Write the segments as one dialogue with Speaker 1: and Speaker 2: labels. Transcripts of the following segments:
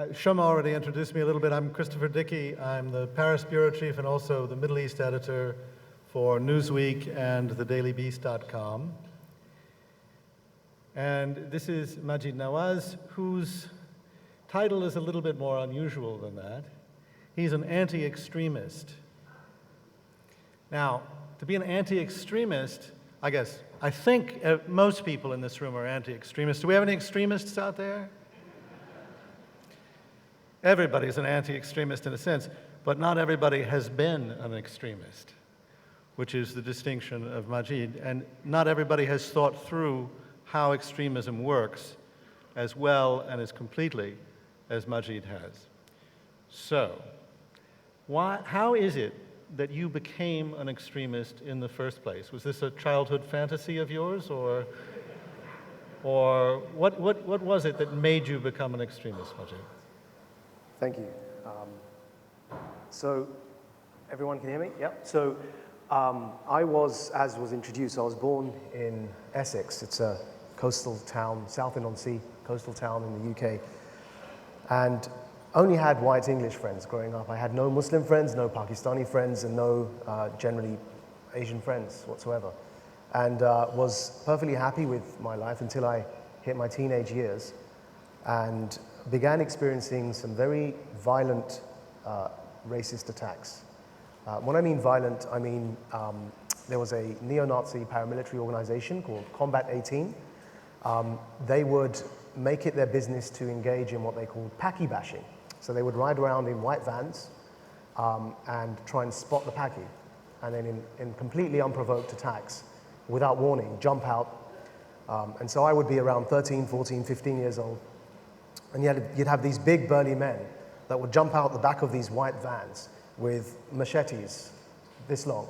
Speaker 1: Shoma already introduced me a little bit. I'm Christopher Dickey. I'm the Paris bureau chief and also the Middle East editor for Newsweek and thedailybeast.com. And this is Maajid Nawaz, whose title is a little bit more unusual than that. He's an anti-extremist. Now, to be an anti-extremist, I think most people in this room are anti-extremists. Do we have any extremists out there? Everybody's an anti-extremist in a sense, but not everybody has been an extremist, which is the distinction of Maajid. And not everybody has thought through how extremism works as well and as completely as Maajid has. So, how is it that you became an extremist in the first place? Was this a childhood fantasy of yours, or what was it that made you become an extremist, Maajid?
Speaker 2: Thank you. So, everyone can hear me? Yeah. So, I was, as was introduced, I was born in Essex. It's a coastal town, Southend-on-Sea, coastal town in the UK. And only had white English friends growing up. I had no Muslim friends, no Pakistani friends, and no generally Asian friends whatsoever. And was perfectly happy with my life until I hit my teenage years and began experiencing some very violent racist attacks. When I mean violent, I mean there was a neo-Nazi paramilitary organization called Combat 18. They would make it their business to engage in what they called Paki bashing. So they would ride around in white vans and try and spot the Paki, and then in completely unprovoked attacks, without warning, jump out. And so I would be around 13, 14, 15 years old, and you'd have these big burly men that would jump out the back of these white vans with machetes this long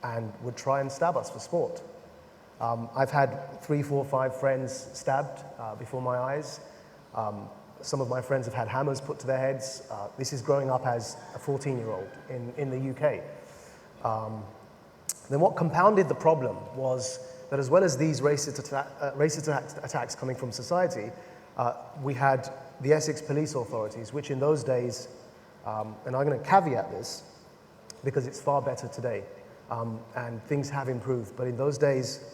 Speaker 2: and would try and stab us for sport. I've had 3, 4, 5 friends stabbed before my eyes. Some of my friends have had hammers put to their heads. This is growing up as a 14-year-old in the UK. Then what compounded the problem was that as well as these racist attacks coming from society, we had the Essex police authorities, which in those days, and I'm going to caveat this because it's far better today, and things have improved, but in those days,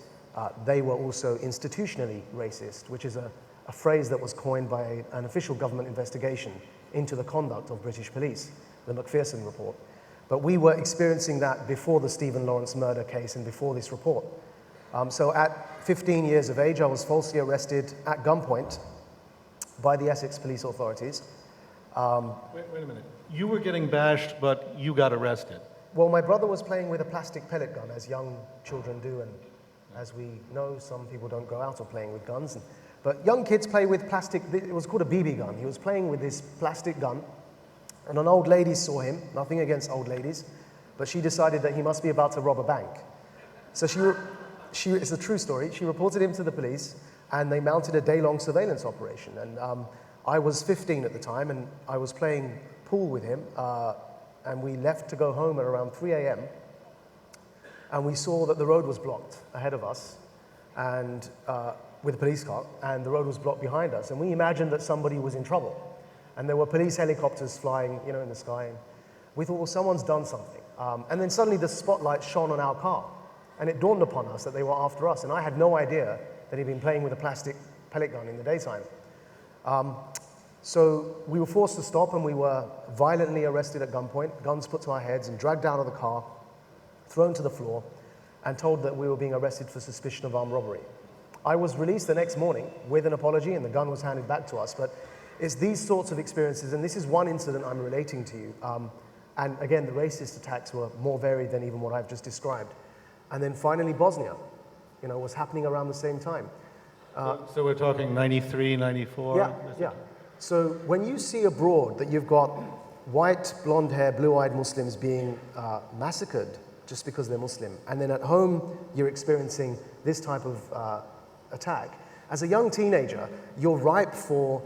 Speaker 2: they were also institutionally racist, which is a phrase that was coined by an official government investigation into the conduct of British police, the Macpherson report. But we were experiencing that before the Stephen Lawrence murder case and before this report. So at 15 years of age, I was falsely arrested at gunpoint by the Essex police authorities.
Speaker 1: Wait a minute. You were getting bashed, but you got arrested.
Speaker 2: Well, my brother was playing with a plastic pellet gun, as young children do, and as we know, some people don't go out or playing with guns. But young kids play with plastic, it was called a BB gun. He was playing with this plastic gun, and an old lady saw him, nothing against old ladies, but she decided that he must be about to rob a bank. So it's a true story, she reported him to the police, and they mounted a day-long surveillance operation. And I was 15 at the time, and I was playing pool with him, and we left to go home at around 3 a.m., and we saw that the road was blocked ahead of us, and with a police car, and the road was blocked behind us. And we imagined that somebody was in trouble. And there were police helicopters flying, in the sky. And we thought, well, someone's done something. And then suddenly the spotlight shone on our car. And it dawned upon us that they were after us. And I had no idea that he'd been playing with a plastic pellet gun in the daytime. So we were forced to stop, and we were violently arrested at gunpoint, guns put to our heads, and dragged out of the car, thrown to the floor, and told that we were being arrested for suspicion of armed robbery. I was released the next morning with an apology, and the gun was handed back to us. But it's these sorts of experiences, and this is one incident I'm relating to you. And again, the racist attacks were more varied than even what I've just described. And then finally, Bosnia, was happening around the same time.
Speaker 1: So we're talking 93, 94?
Speaker 2: Yeah. So when you see abroad that you've got white, blonde hair, blue-eyed Muslims being massacred just because they're Muslim, and then at home you're experiencing this type of attack, as a young teenager, you're ripe for,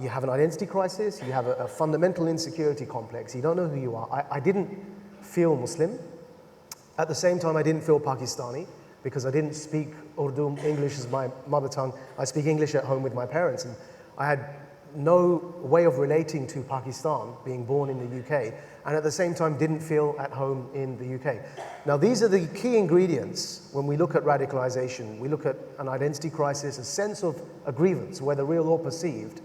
Speaker 2: you have an identity crisis, you have a fundamental insecurity complex, you don't know who you are. I didn't feel Muslim. At the same time, I didn't feel Pakistani, because I didn't speak Urdu, English as my mother tongue. I speak English at home with my parents, and I had no way of relating to Pakistan, being born in the UK, and at the same time didn't feel at home in the UK. Now, these are the key ingredients when we look at radicalization. We look at an identity crisis, a sense of a grievance, whether real or perceived,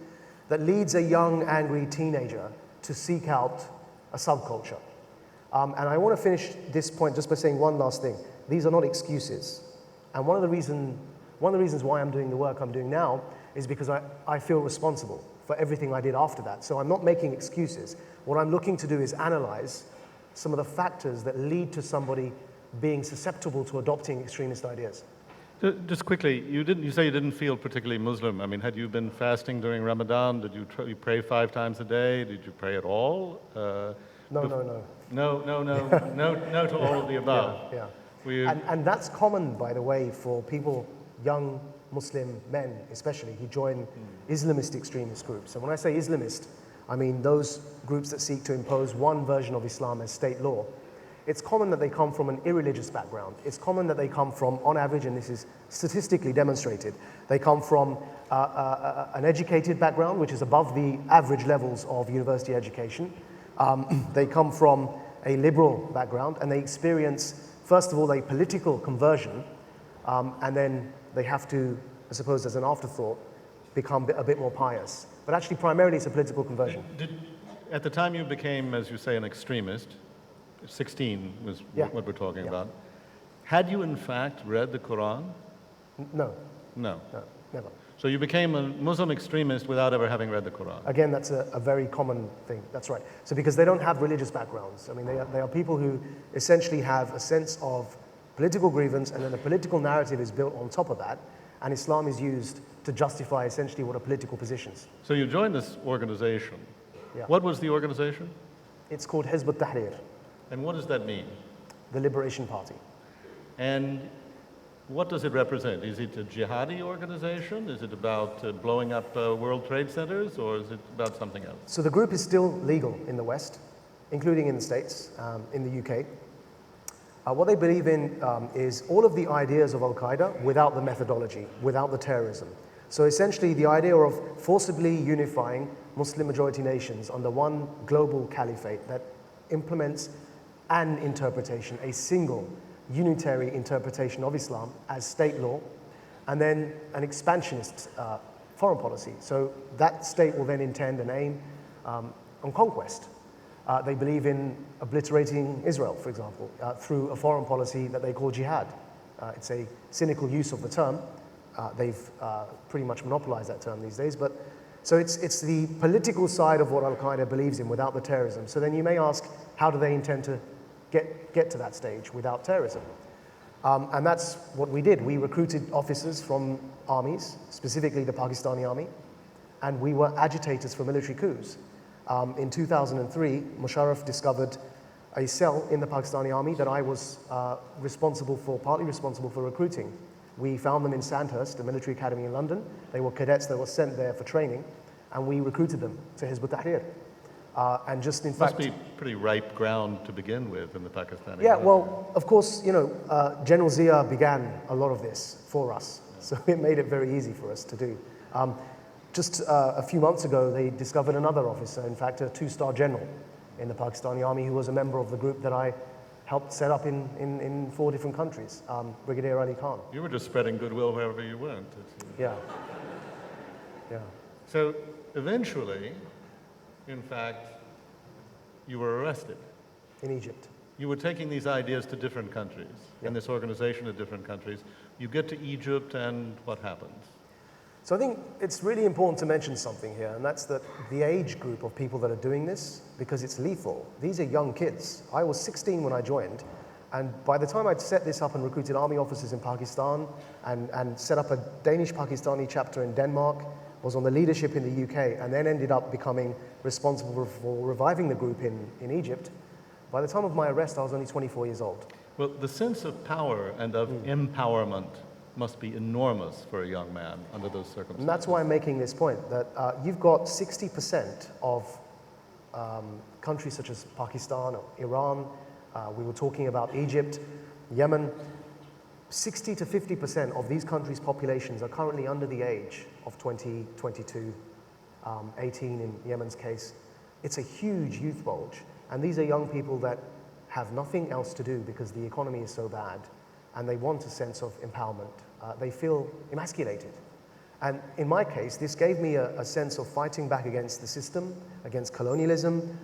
Speaker 2: that leads a young, angry teenager to seek out a subculture. And I want to finish this point just by saying one last thing. These are not excuses. And one of the reasons why I'm doing the work I'm doing now is because I feel responsible for everything I did after that. So I'm not making excuses. What I'm looking to do is analyze some of the factors that lead to somebody being susceptible to adopting extremist ideas.
Speaker 1: Just quickly, you say you didn't feel particularly Muslim. I mean, had you been fasting during Ramadan? Did you pray 5 times a day? Did you pray at all?
Speaker 2: No.
Speaker 1: No to all of the above.
Speaker 2: Yeah. And that's common, by the way, for people, young Muslim men especially, who join Islamist extremist groups. And when I say Islamist, I mean those groups that seek to impose one version of Islam as state law. It's common that they come from an irreligious background. It's common that they come from, on average, and this is statistically demonstrated, they come from an educated background, which is above the average levels of university education. They come from a liberal background, and they experience, first of all, a political conversion, and then they have to, I suppose as an afterthought, become a bit more pious. But actually, primarily, it's a political conversion.
Speaker 1: At the time you became, as you say, an extremist, 16 was what we're talking about, had you in fact read the Quran?
Speaker 2: No.
Speaker 1: No.
Speaker 2: No, never.
Speaker 1: So you became a Muslim extremist without ever having read the Quran?
Speaker 2: Again, that's a very common thing. That's right. So because they don't have religious backgrounds. I mean, they are people who essentially have a sense of political grievance, and then the political narrative is built on top of that, and Islam is used to justify essentially what are political positions.
Speaker 1: So you joined this organization.
Speaker 2: Yeah.
Speaker 1: What was the organization?
Speaker 2: It's called Hizb ut-Tahrir,
Speaker 1: And what does that mean?
Speaker 2: the Liberation Party.
Speaker 1: And what does it represent? Is it a jihadi organization? Is it about blowing up World Trade Centers, or is it about something else?
Speaker 2: So the group is still legal in the West, including in the States, in the UK. What they believe in is all of the ideas of Al-Qaeda without the methodology, without the terrorism. So essentially the idea of forcibly unifying Muslim majority nations under one global caliphate that implements an interpretation, a single unitary interpretation of Islam as state law, and then an expansionist foreign policy. So that state will then intend and aim on conquest. They believe in obliterating Israel, for example, through a foreign policy that they call Jihaad. It's a cynical use of the term. They've pretty much monopolized that term these days. But so it's the political side of what Al-Qaeda believes in without the terrorism. So then you may ask, how do they intend to get to that stage without terrorism? And that's what we did. We recruited officers from armies, specifically the Pakistani army, and we were agitators for military coups. In 2003, Musharraf discovered a cell in the Pakistani army that I was partly responsible for recruiting. We found them in Sandhurst, a military academy in London. They were cadets that were sent there for training, and we recruited them to Hizb ut-Tahrir. And just in fact...
Speaker 1: Must be pretty ripe ground to begin with in the Pakistani
Speaker 2: Yeah,
Speaker 1: army.
Speaker 2: well, of course, General Zia began a lot of this for us, so it made it very easy for us to do. Just a few months ago, they discovered another officer, in fact, a 2-star general in the Pakistani army who was a member of the group that I helped set up in 4 different countries, Brigadier Ali Khan.
Speaker 1: You were just spreading goodwill wherever you went.
Speaker 2: Yeah. Yeah.
Speaker 1: So eventually, in fact, you were arrested.
Speaker 2: In Egypt.
Speaker 1: You were taking these ideas to different countries, and this organization to different countries. You get to Egypt, and what happens?
Speaker 2: So I think it's really important to mention something here, and that's that the age group of people that are doing this, because it's lethal, these are young kids. I was 16 when I joined, and by the time I'd set this up and recruited army officers in Pakistan and set up a Danish-Pakistani chapter in Denmark, was on the leadership in the UK, and then ended up becoming responsible for reviving the group in Egypt, by the time of my arrest, I was only 24 years old.
Speaker 1: Well, the sense of power and of empowerment must be enormous for a young man under those circumstances.
Speaker 2: And that's why I'm making this point, that you've got 60% of countries such as Pakistan or Iran, we were talking about Egypt, Yemen, 60 to 50% of these countries' populations are currently under the age of 20, 22. 18 in Yemen's case. It's a huge youth bulge. And these are young people that have nothing else to do because the economy is so bad, and they want a sense of empowerment. They feel emasculated. And in my case, this gave me a sense of fighting back against the system, against colonialism,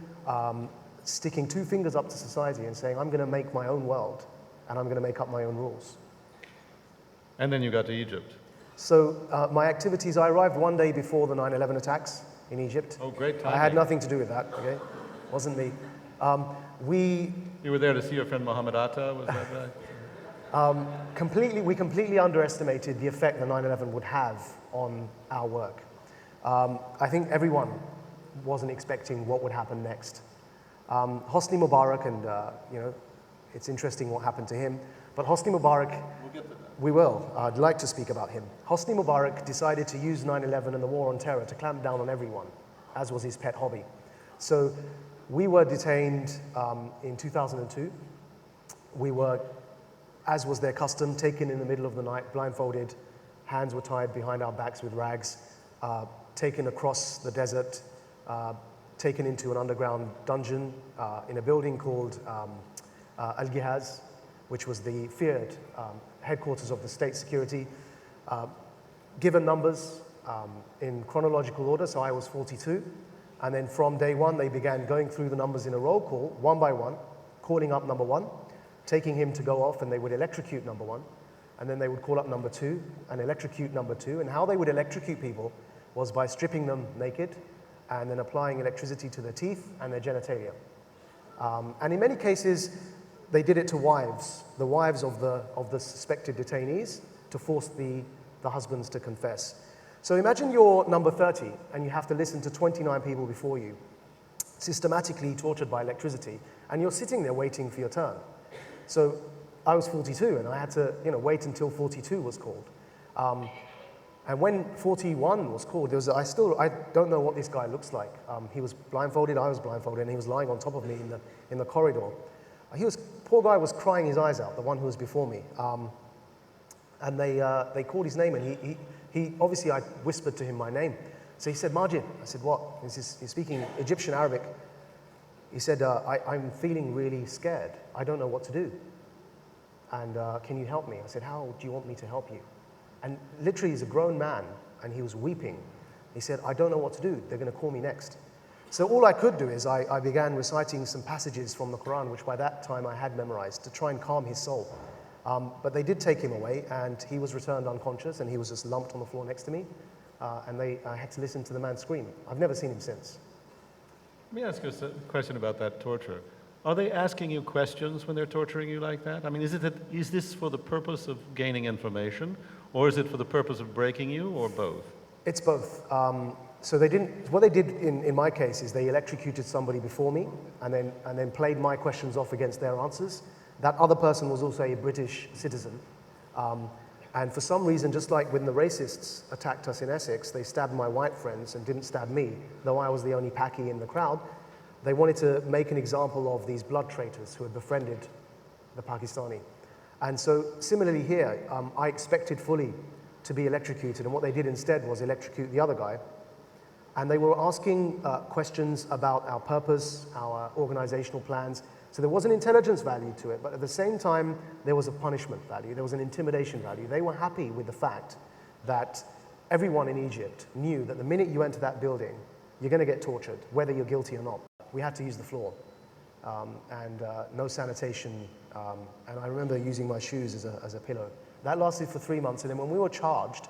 Speaker 2: sticking two fingers up to society and saying, I'm going to make my own world, and I'm going to make up my own rules.
Speaker 1: And then you got to Egypt.
Speaker 2: So my activities, I arrived one day before the 9/11 attacks in Egypt.
Speaker 1: Oh, great timing.
Speaker 2: I had nothing to do with that, okay? Wasn't me.
Speaker 1: You were there to see your friend Mohammed Atta, was that right?
Speaker 2: We completely underestimated the effect the 9/11 would have on our work. I think everyone wasn't expecting what would happen next. Hosni Mubarak, and it's interesting what happened to him, but Hosni Mubarak,
Speaker 1: We'll get to that.
Speaker 2: we will. I'd like to speak about him. Hosni Mubarak decided to use 9/11 and the war on terror to clamp down on everyone, as was his pet hobby. So we were detained in 2002. We were, as was their custom, taken in the middle of the night, blindfolded, hands were tied behind our backs with rags, taken across the desert, taken into an underground dungeon in a building called Al-Gihaz, which was the feared headquarters of the state security. Given numbers in chronological order, so I was 42. And then from day one, they began going through the numbers in a roll call, one by one, calling up number one, taking him to go off, and they would electrocute number one. And then they would call up number two and electrocute number two. And how they would electrocute people was by stripping them naked and then applying electricity to their teeth and their genitalia. And in many cases, they did it to wives, the wives of the suspected detainees, to force the husbands to confess. So imagine you're number 30 and you have to listen to 29 people before you, systematically tortured by electricity, and you're sitting there waiting for your turn. So I was 42 and I had to wait until 42 was called. And when 41 was called, I don't know what this guy looks like. He was blindfolded, I was blindfolded, and he was lying on top of me in the corridor. Poor guy was crying his eyes out, the one who was before me. And they called his name, and he obviously, I whispered to him my name. So he said, Maajid. I said, what? He's speaking Egyptian Arabic. He said, I'm feeling really scared. I don't know what to do. And can you help me? I said, how do you want me to help you? And literally, he's a grown man, and he was weeping. He said, I don't know what to do. They're going to call me next. So all I could do is I began reciting some passages from the Quran, which by that time I had memorized, to try and calm his soul. But they did take him away, and he was returned unconscious, and he was just lumped on the floor next to me. And I had to listen to the man scream. I've never seen him since.
Speaker 1: Let me ask you a question about that torture. Are they asking you questions when they're torturing you like that? I mean, is this for the purpose of gaining information, or is it for the purpose of breaking you, or both?
Speaker 2: It's both. So what they did in my case is they electrocuted somebody before me and then played my questions off against their answers. That other person was also a British citizen. And for some reason, just like when the racists attacked us in Essex, they stabbed my white friends and didn't stab me, though I was the only Paki in the crowd. They wanted to make an example of these blood traitors who had befriended the Pakistani. And so similarly here, I expected fully to be electrocuted, and what they did instead was electrocute the other guy. And they were asking questions about our purpose, our organizational plans. So there was an intelligence value to it, but at the same time, there was a punishment value, there was an intimidation value. They were happy with the fact that everyone in Egypt knew that the minute you enter that building, you're going to get tortured, whether you're guilty or not. We had to use the floor, and no sanitation, and I remember using my shoes as a pillow. That lasted for 3 months, and then when we were charged,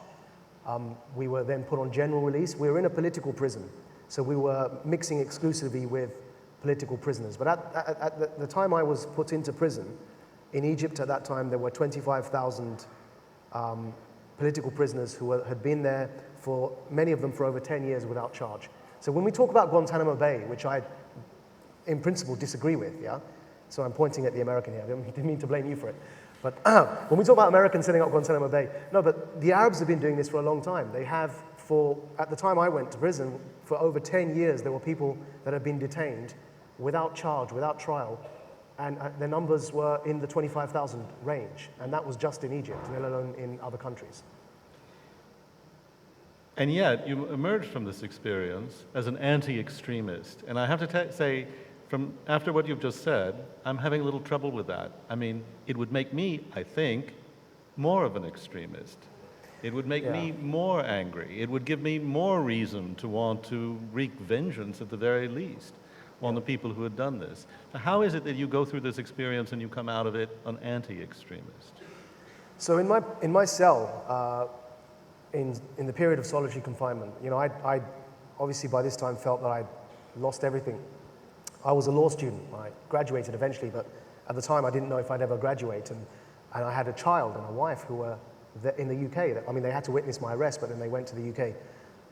Speaker 2: we were then put on general release. We were in a political prison, so we were mixing exclusively with political prisoners. But at the time I was put into prison, in Egypt at that time, there were 25,000 political prisoners who had been there, for many of them for over 10 years without charge. So when we talk about Guantanamo Bay, which I, in principle, disagree with, yeah? So I'm pointing at the American here. I didn't mean to blame you for it. But when we talk about Americans setting up Guantanamo Bay, no, but the Arabs have been doing this for a long time. They have at the time I went to prison, for over 10 years, there were people that had been detained without charge, without trial, and their numbers were in the 25,000 range, and that was just in Egypt, let alone in other countries.
Speaker 1: And yet, you emerged from this experience as an anti-extremist. And I have to say, from after what you've just said, I'm having a little trouble with that. I mean, it would make me, I think, more of an extremist. It would make me more angry. It would give me more reason to want to wreak vengeance at the very least on the people who had done this. So how is it that you go through this experience and you come out of it an anti-extremist?
Speaker 2: So in my cell, in the period of solitary confinement, you know, I obviously by this time felt that I'd lost everything. I was a law student. I graduated eventually, but at the time I didn't know if I'd ever graduate. And I had a child and a wife who were in the UK. I mean, they had to witness my arrest, but then they went to the UK.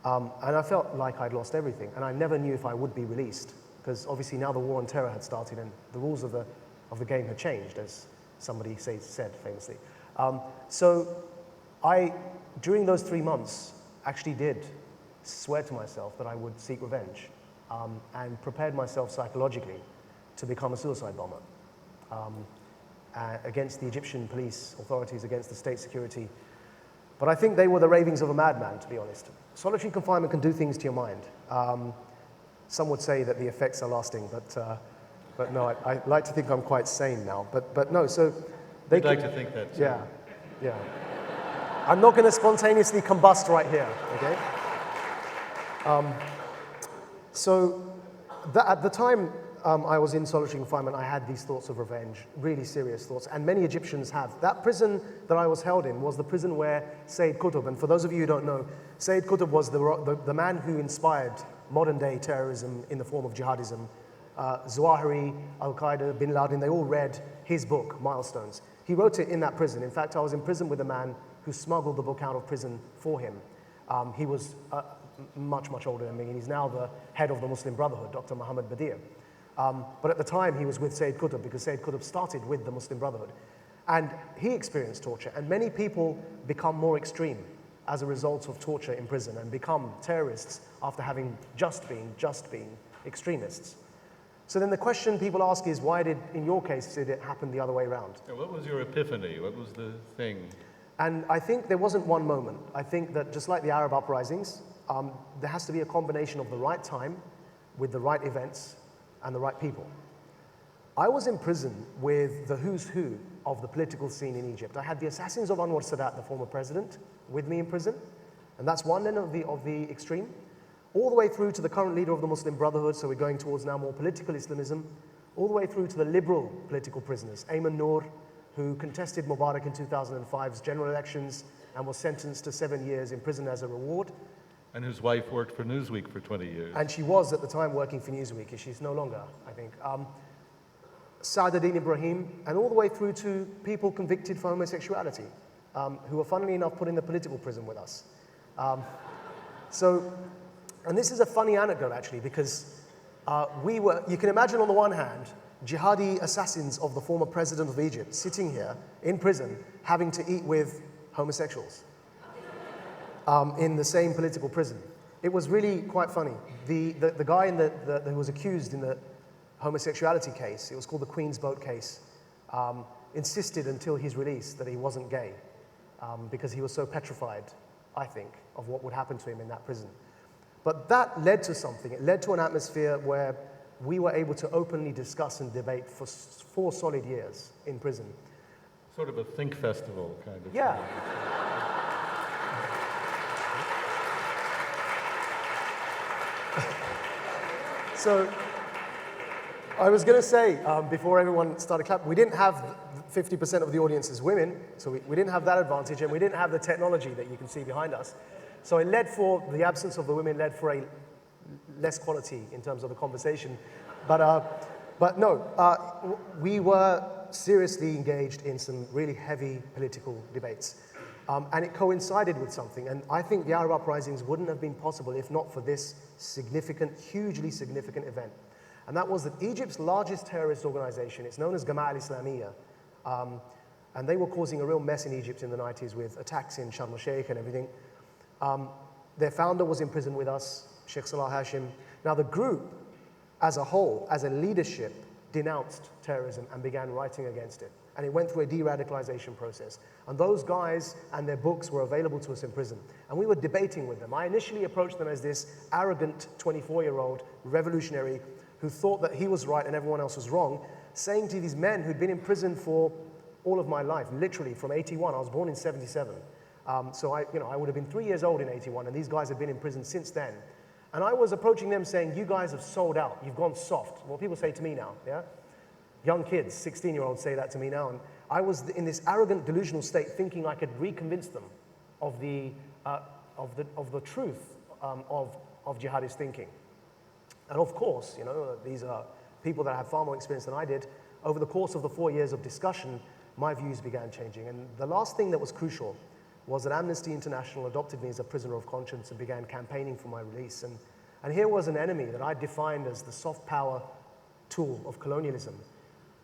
Speaker 2: And I felt like I'd lost everything. And I never knew if I would be released, because obviously now the war on terror had started and the rules of the game had changed, as somebody said famously. So I, during those 3 months, actually did swear to myself that I would seek revenge, and prepared myself psychologically to become a suicide bomber against the Egyptian police authorities, against the state security. But I think they were the ravings of a madman, to be honest. Solitary confinement can do things to your mind. Some would say that the effects are lasting, but no, I like to think I'm quite sane now. But no, so they
Speaker 1: I'd like to think that too.
Speaker 2: Yeah. I'm not going to spontaneously combust right here, okay? So at the time I was in solitary confinement, I had these thoughts of revenge, really serious thoughts, and many Egyptians have. That prison that I was held in was the prison where Sayyid Qutb, and for those of you who don't know, Sayyid Qutb was the man who inspired modern-day terrorism in the form of jihadism. Zawahiri, Al-Qaeda, Bin Laden, they all read his book, Milestones. He wrote it in that prison. In fact, I was in prison with a man who smuggled the book out of prison for him. He was much, much older than me, and he's now the head of the Muslim Brotherhood, Dr. Muhammad Badir. But at the time, he was with Sayyid Qutb, because Sayyid Qutb started with the Muslim Brotherhood. And he experienced torture, and many people become more extreme as a result of torture in prison and become terrorists after having just been extremists. So then the question people ask is, why in your case, did it happen the other way around?
Speaker 1: What was your epiphany? What was the thing?
Speaker 2: And I think there wasn't one moment. I think that just like the Arab uprisings, there has to be a combination of the right time with the right events and the right people. I was in prison with the who's who of the political scene in Egypt. I had the assassins of Anwar Sadat, the former president, with me in prison, and that's one end of the extreme, all the way through to the current leader of the Muslim Brotherhood, so we're going towards now more political Islamism, all the way through to the liberal political prisoners, Ayman Noor, who contested Mubarak in 2005's general elections and was sentenced to 7 years in prison as a reward.
Speaker 1: And whose wife worked for Newsweek for 20 years.
Speaker 2: And she was at the time working for Newsweek, she's no longer, I think. Sa'aduddin Ibrahim, and all the way through to people convicted for homosexuality, who were funnily enough put in the political prison with us. And this is a funny anecdote actually, because you can imagine on the one hand, jihadi assassins of the former president of Egypt sitting here in prison having to eat with homosexuals in the same political prison. It was really quite funny. The guy who was accused in the homosexuality case, it was called the Queen's Boat case, insisted until his release that he wasn't gay, because he was so petrified, I think, of what would happen to him in that prison. But that led to something. It led to an atmosphere where we were able to openly discuss and debate for 4 solid years in prison.
Speaker 1: Sort of a think festival kind of
Speaker 2: Yeah.
Speaker 1: thing.
Speaker 2: So I was going to say, before everyone started clapping, we didn't have 50% of the audience as women, so we didn't have that advantage, and we didn't have the technology that you can see behind us. So the absence of the women led for a less quality in terms of the conversation. But no, we were seriously engaged in some really heavy political debates. And it coincided with something, and I think the Arab uprisings wouldn't have been possible if not for this significant, hugely significant event. And that was that Egypt's largest terrorist organization, it's known as Gama'ah al-Islamiyya, and they were causing a real mess in Egypt in the 90s with attacks in Sharm el-Sheikh and everything. Their founder was in prison with us, Sheikh Salah Hashim. Now the group as a whole, as a leadership, denounced terrorism and began writing against it. and it went through a de-radicalization process. And those guys and their books were available to us in prison. And we were debating with them. I initially approached them as this arrogant 24-year-old revolutionary who thought that he was right and everyone else was wrong, saying to these men who'd been in prison for all of my life, literally from 81. I was born in 77. So I would have been 3 years old in 81, and these guys have been in prison since then. And I was approaching them saying, you guys have sold out, you've gone soft. What people say to me now, yeah? Young kids, 16-year-olds say that to me now. And I was in this arrogant, delusional state thinking I could reconvince them of the truth of jihadist thinking. And of course, these are people that have far more experience than I did. Over the course of the 4 years of discussion, my views began changing. And the last thing that was crucial was that Amnesty International adopted me as a prisoner of conscience and began campaigning for my release. And here was an enemy that I defined as the soft power tool of colonialism,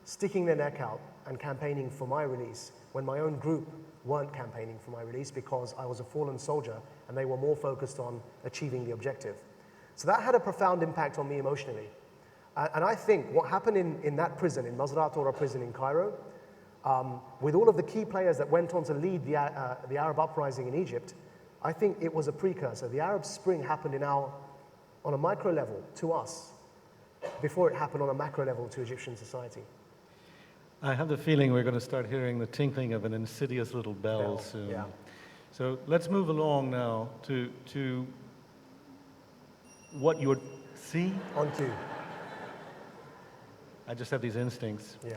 Speaker 2: sticking their neck out and campaigning for my release when my own group weren't campaigning for my release because I was a fallen soldier and they were more focused on achieving the objective. So that had a profound impact on me emotionally. And I think what happened in that prison, in Mazar-e Torah prison in Cairo, with all of the key players that went on to lead the Arab uprising in Egypt, I think it was a precursor. The Arab Spring happened on a micro level to us before it happened on a macro level to Egyptian society.
Speaker 1: I have the feeling we're going to start hearing the tinkling of an insidious little bell soon.
Speaker 2: Yeah.
Speaker 1: So let's move along now to what you're... See?
Speaker 2: On cue.
Speaker 1: I just have these instincts.
Speaker 2: Yeah.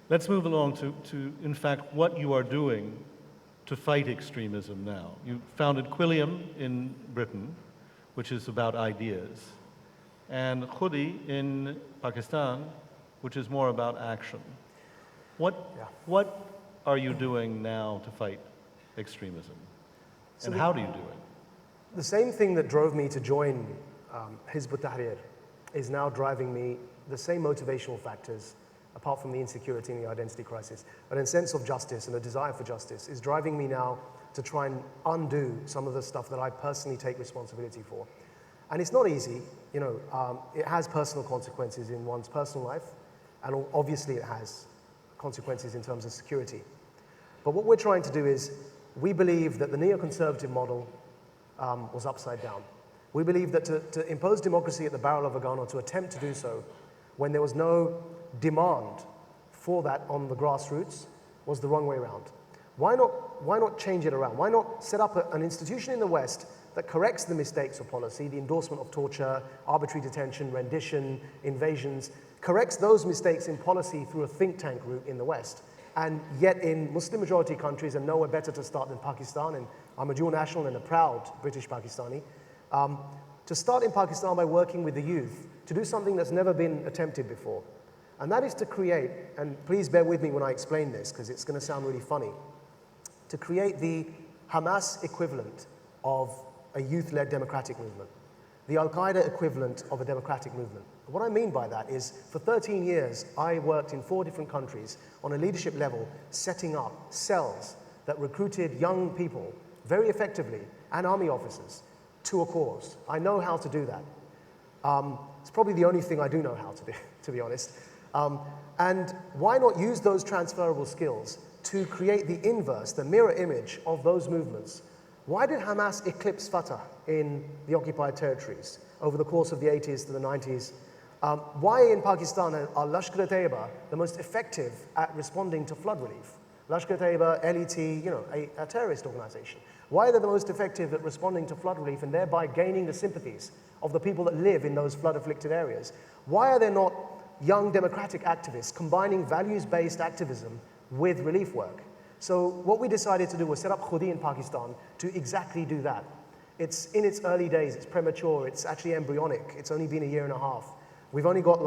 Speaker 1: Let's move along to, in fact, what you are doing to fight extremism now. You founded Quilliam in Britain, which is about ideas, and Khudi in Pakistan, which is more about action. What are you doing now to fight extremism? And how do you do it?
Speaker 2: The same thing that drove me to join Hizb ut-Tahrir is now driving me, the same motivational factors, apart from the insecurity and the identity crisis, but a sense of justice and a desire for justice is driving me now to try and undo some of the stuff that I personally take responsibility for. And it's not easy, it has personal consequences in one's personal life, and obviously it has consequences in terms of security. But what we're trying to do is, we believe that the neoconservative model was upside down. We believe that to impose democracy at the barrel of a gun, or to attempt to do so, when there was no demand for that on the grassroots, was the wrong way around. Why not change it around? Why not set up an institution in the West that corrects the mistakes of policy, the endorsement of torture, arbitrary detention, rendition, invasions, corrects those mistakes in policy through a think tank route in the West. And yet in Muslim majority countries, and nowhere better to start than Pakistan, and I'm a dual national and a proud British Pakistani, to start in Pakistan by working with the youth to do something that's never been attempted before. And that is to create, and please bear with me when I explain this because it's going to sound really funny, to create the Hamas equivalent of a youth-led democratic movement, the Al-Qaeda equivalent of a democratic movement. What I mean by that is, for 13 years, I worked in 4 different countries on a leadership level, setting up cells that recruited young people very effectively, and army officers, to a cause. I know how to do that. It's probably the only thing I do know how to do, to be honest. And why not use those transferable skills to create the inverse, the mirror image of those movements? Why did Hamas eclipse Fatah in the occupied territories over the course of the 80s to the 90s? Why in Pakistan are Lashkar-e-Taiba the most effective at responding to flood relief? Lashkar-e-Taiba, LET, a terrorist organization. Why are they the most effective at responding to flood relief and thereby gaining the sympathies of the people that live in those flood-afflicted areas? Why are there not young democratic activists combining values-based activism with relief work? So what we decided to do was set up Khudi in Pakistan to exactly do that. It's in its early days, it's premature, it's actually embryonic, it's only been a year and a half. We've only got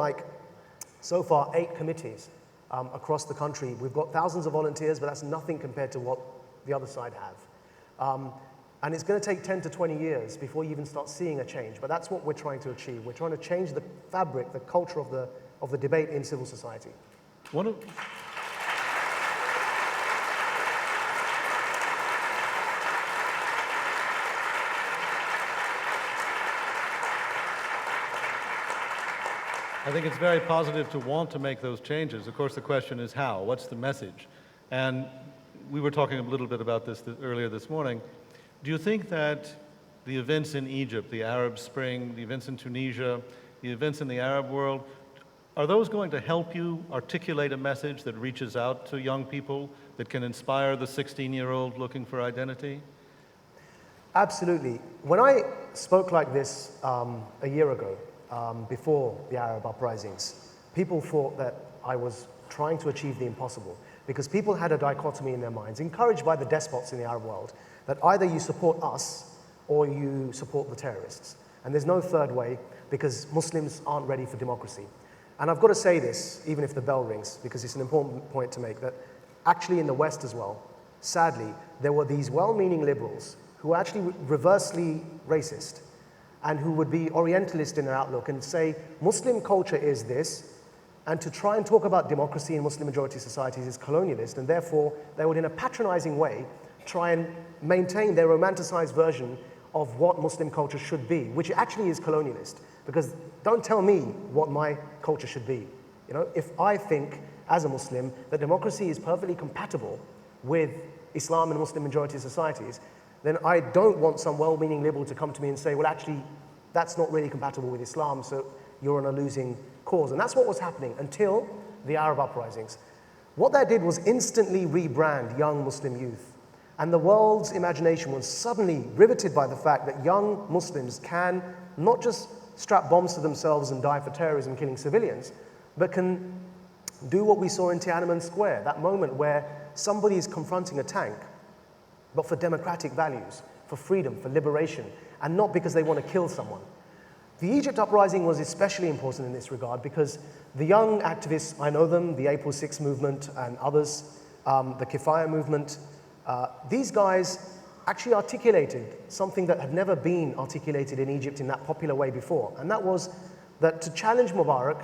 Speaker 2: so far 8 committees across the country. We've got thousands of volunteers, but that's nothing compared to what the other side have. And it's going to take 10 to 20 years before you even start seeing a change, but that's what we're trying to achieve. We're trying to change the fabric, the culture of the debate in civil society.
Speaker 1: I think it's very positive to want to make those changes. Of course, the question is how? What's the message? And we were talking a little bit about this earlier this morning. Do you think that the events in Egypt, the Arab Spring, the events in Tunisia, the events in the Arab world, are those going to help you articulate a message that reaches out to young people, that can inspire the 16-year-old looking for identity?
Speaker 2: Absolutely. When I spoke like this a year ago, before the Arab uprisings, people thought that I was trying to achieve the impossible, because people had a dichotomy in their minds, encouraged by the despots in the Arab world, that either you support us or you support the terrorists. And there's no third way, because Muslims aren't ready for democracy. And I've got to say this, even if the bell rings, because it's an important point to make, that actually in the West as well, sadly, there were these well-meaning liberals who were actually reversely racist and who would be Orientalist in their outlook and say, Muslim culture is this, and to try and talk about democracy in Muslim-majority societies is colonialist, and therefore they would, in a patronizing way, try and maintain their romanticized version of what Muslim culture should be, which actually is colonialist. Because don't tell me what my culture should be. You know, if I think, as a Muslim, that democracy is perfectly compatible with Islam and Muslim-majority societies, then I don't want some well-meaning liberal to come to me and say, well, actually, that's not really compatible with Islam, so you're on a losing cause. And that's what was happening until the Arab uprisings. What that did was instantly rebrand young Muslim youth. And the world's imagination was suddenly riveted by the fact that young Muslims can not just strap bombs to themselves and die for terrorism, killing civilians, but can do what we saw in Tiananmen Square, that moment where somebody is confronting a tank, but for democratic values, for freedom, for liberation, and not because they want to kill someone. The Egypt uprising was especially important in this regard because the young activists, I know them, the April 6 movement and others, the Kifaya movement, these guys actually articulated something that had never been articulated in Egypt in that popular way before. And that was that to challenge Mubarak,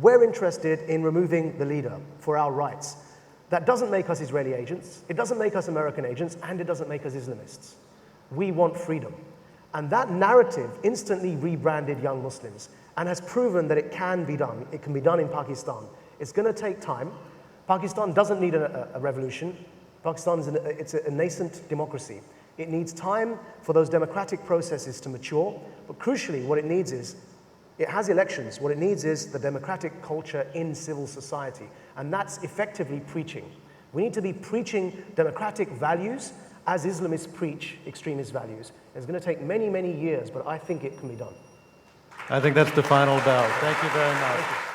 Speaker 2: we're interested in removing the leader for our rights. That doesn't make us Israeli agents, it doesn't make us American agents, and it doesn't make us Islamists. We want freedom. And that narrative instantly rebranded young Muslims and has proven that it can be done. It can be done in Pakistan. It's going to take time. Pakistan doesn't need a revolution. Pakistan is a nascent democracy. It needs time for those democratic processes to mature, but crucially what it needs is, it has elections, what it needs is the democratic culture in civil society, and that's effectively preaching. We need to be preaching democratic values as Islamists preach extremist values. It's going to take many, many years, but I think it can be done.
Speaker 1: I think that's the final bell. Thank you very much.